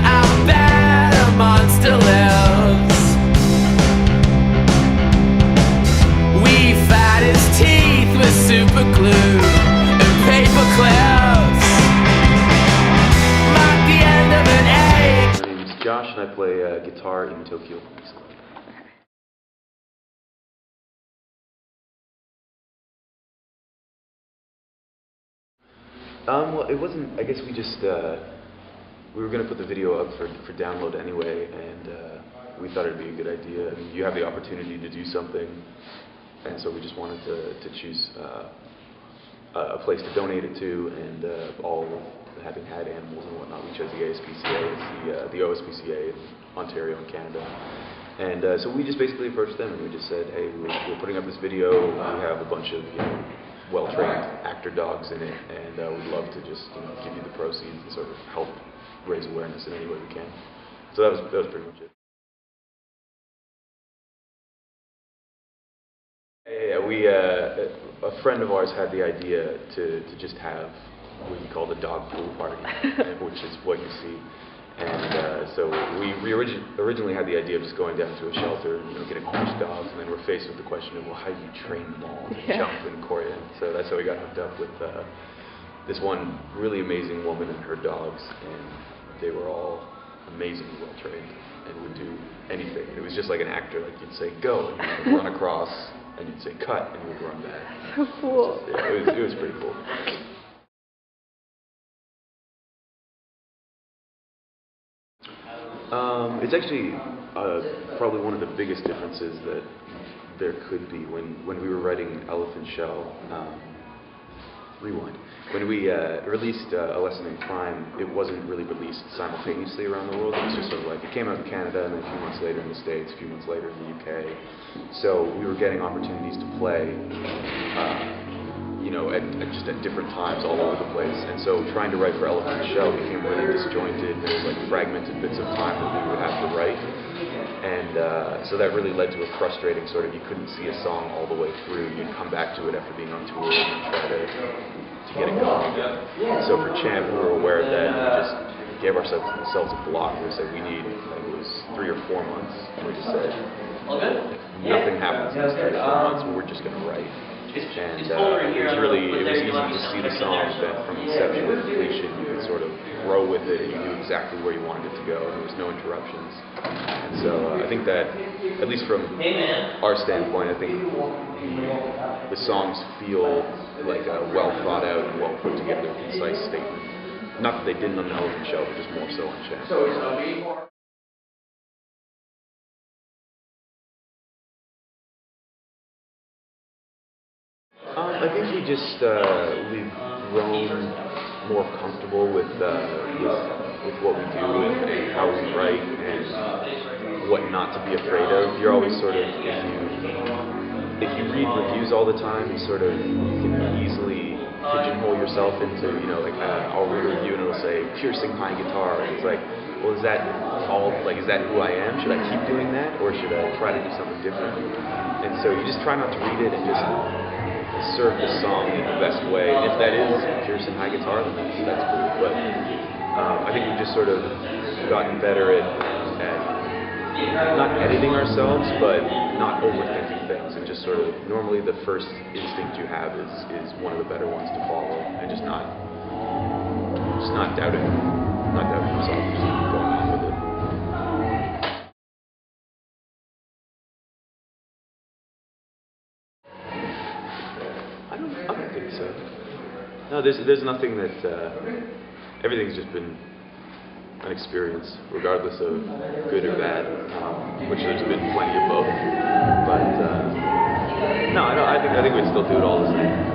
out there a monster lives. We fat his teeth with super glue and paper clips. Mark the end of an age. My name is Josh and I play guitar in Tokyo Police Club. Well, it wasn't, I guess we just, we were going to put the video up for download anyway, and we thought it'd be a good idea. I mean, you have the opportunity to do something, and so we just wanted to choose a place to donate it to, and all of having had animals and whatnot, we chose the ASPCA, it's the OSPCA in Ontario and Canada. And so we just basically approached them and we just said, hey, we're putting up this video, we have a bunch of, well-trained actor dogs in it, and we'd love to just give you the proceeds and sort of help raise awareness in any way we can. So that was pretty much it. Yeah, a friend of ours had the idea to just have what we call the dog pool party, which is what you see. And so we originally had the idea of just going down to a shelter and getting all these dogs, and then we're faced with the question of, well, how do you train them all to jump and choreo? So that's how we got hooked up with this one really amazing woman and her dogs, and they were all amazingly well trained and would do anything. It was just like an actor, like you'd say go, and you'd run across, and you'd say cut, and you'd run back. So cool. It was pretty cool. It's actually probably one of the biggest differences that there could be when we were writing L.I.F.E. Rewind. When we released A Lesson in Crime, it wasn't really released simultaneously around the world. It was just sort of like, it came out in Canada, and then a few months later in the States, a few months later in the UK. So we were getting opportunities to play just at different times all over the place. And so trying to write for L.I.F.E. became really disjointed. There was like fragmented bits of time that we would have to write. And so that really led to a frustrating sort of, you couldn't see a song all the way through. You'd come back to it after being on tour and try to get it going again. So for Champ, we were aware of that, and we just gave ourselves a block. We said we need, I think it was 3 or 4 months, and we just said, if nothing happens in those 3 or 4 months, we're just going to write. And it was easy to see the songs that from inception to completion you could sort of grow with it, and you knew exactly where you wanted it to go, and there was no interruptions. And so I think that, at least from our standpoint, I think the songs feel like a well thought out and well put together, concise statement. Not that they didn't on the L.I.F.E. show, but just more so on Champ. I think we just we've grown more comfortable with what we do and how we write and what not to be afraid of. You're always sort of, if you read reviews all the time, you can easily pigeonhole yourself into I'll read a review and it'll say piercing high guitar, and it's like, well, is that who I am? Should I keep doing that, or should I try to do something different? And so you just try not to read it and just serve the song in the best way. And if that is piercing high guitar, then that's cool. But I think we've just sort of gotten better at not editing ourselves, but not overthinking things, and just sort of, normally the first instinct you have is one of the better ones to follow, and just not doubting yourself, just going on with it. I don't think so. No, there's nothing that, everything's just been an experience, regardless of good or bad, which there's been plenty of both. But, no, I think we'd still do it all the same.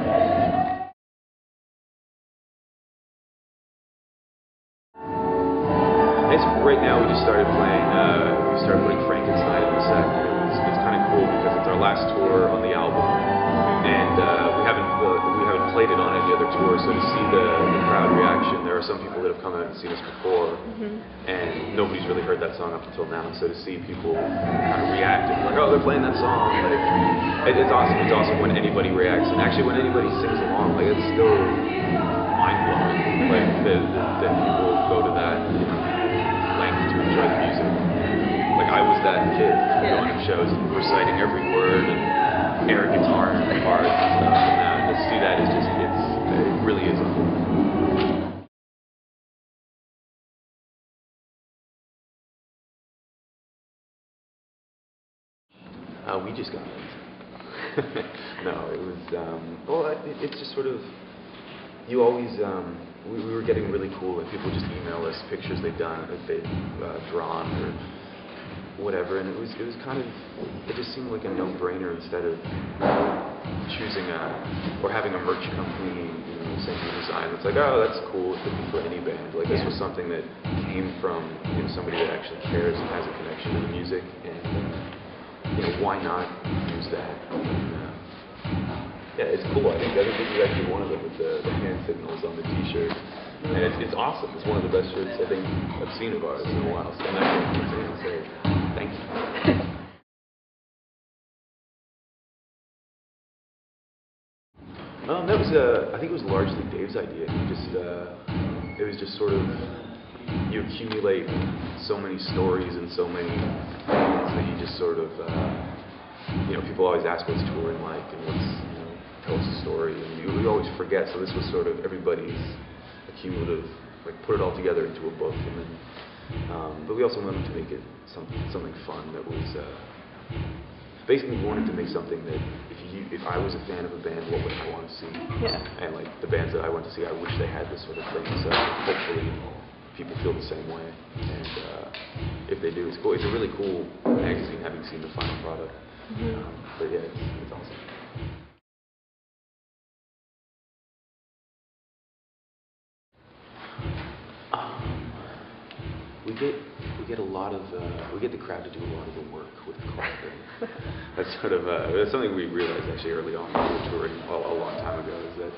Right now we just started putting Frankenstein in the set. It's kind of cool because it's our last tour on the album, and we haven't played it on any other tour. So to see the crowd reaction, there are some people that have come out and seen us before, and nobody's really heard that song up until now. So to see people kind of react and like, oh, they're playing that song, it's awesome. It's awesome when anybody reacts, and actually when anybody sings along, it's still mind blowing. That people go to that. shows and reciting every word and air guitar and parts and stuff. And to see that is just, it really is a cool thing. We just got it. No, it was, well, it's just sort of, you always, we were getting really cool, and people just email us pictures they'd done, that they'd drawn, or whatever, and it was kind of, it just seemed like a no-brainer instead of choosing or having a merch company, send you design. It's like, oh, that's cool, it could be for any band. Like, this was something that came from, somebody that actually cares and has a connection to the music, and why not use that? Yeah, it's cool. I think this is actually one of them with the hand signals on the T-shirt, and it's awesome. It's one of the best shirts I think I've seen of ours in a while. So I'm actually going to say thank you. That was I think it was largely Dave's idea. It was just sort of, you accumulate so many stories and so many things that you just sort of, people always ask what's touring like and what's, tell us a story, and we always forget, so this was sort of everybody's accumulative, like put it all together into a book, and then, but we also wanted to make it something fun that was, basically we wanted to make something that if I was a fan of a band, what would I want to see? Yeah. And like the bands that I went to see, I wish they had this sort of thing, so hopefully people feel the same way, and if they do, it's cool. It's a really cool magazine, having seen the final product. But yeah, it's awesome. We get a lot of we get the crowd to do a lot of the work with the crowd. That's sort of that's something we realized actually early on when we were touring a long time ago, is that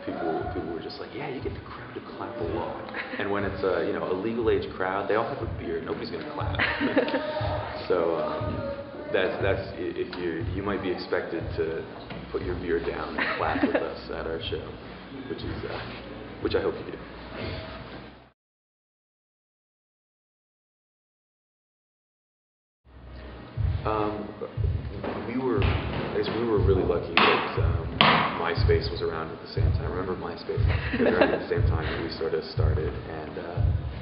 people were just like, yeah, you get the crowd to clap a lot, and when it's a legal age crowd, they all have a beer, nobody's gonna clap. So that's if you might be expected to put your beer down and clap with us at our show, which I hope you do. We were really lucky that Myspace was around at the same time. Remember Myspace? It was around at the same time that we sort of started, and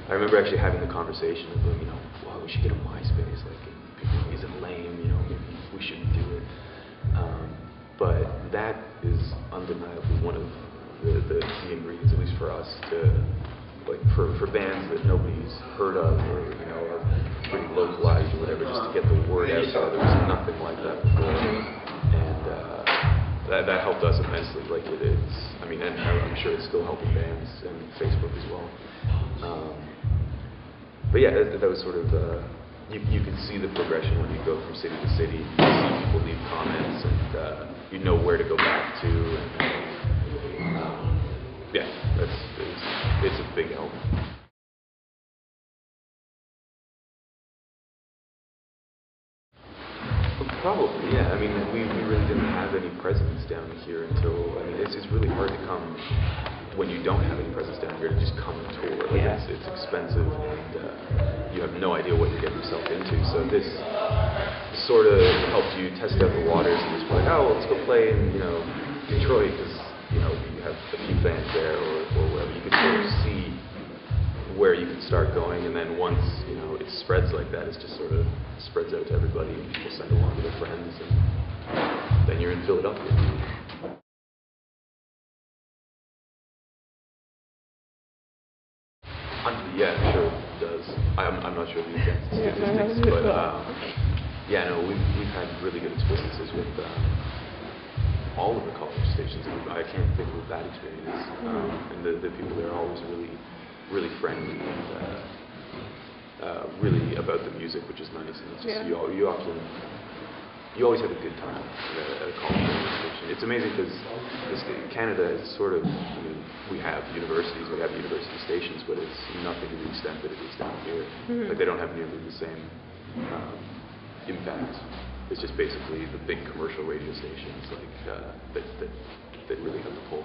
I remember actually having the conversation of, well, we should get a Myspace. Like, is it lame? Maybe we shouldn't do it. But that is undeniably one of the key ingredients, at least for us, to for bands that nobody's heard of, or are pretty localized or whatever, just to get the word out there. There was nothing like that before, and that helped us immensely. Like and I'm sure it's still helping bands and Facebook as well. But yeah, that was sort of you could see the progression when you go from city to city. You see people leave comments, and you know where to go back to. And, yeah, it's a big help. Probably, yeah. I mean, we really didn't have any presence down here until, it's really hard to come, when you don't have any presence down here, to just come and tour. It's expensive, and you have no idea what you're getting yourself into. So this sort of helped you test out the waters and just be like, oh, well, let's go play in, Detroit, because, you have a few fans there, or whatever. You could sort of see where you can start going, and then once it spreads like that, it just sort of spreads out to everybody, and people send along to their friends, and then you're in Philadelphia. Yeah, I'm sure it does. I'm not sure the exact statistics, but we've had really good experiences with all of the college stations. I can't think of a bad experience, and the people there are always really friendly and really about the music, which is nice. And it's just you always have a good time at a college radio station. It's amazing because Canada is sort of, we have universities, we have university stations, but it's nothing to the extent that it is down here. Like, they don't have nearly the same impact. It's just basically the big commercial radio stations that really have the pull.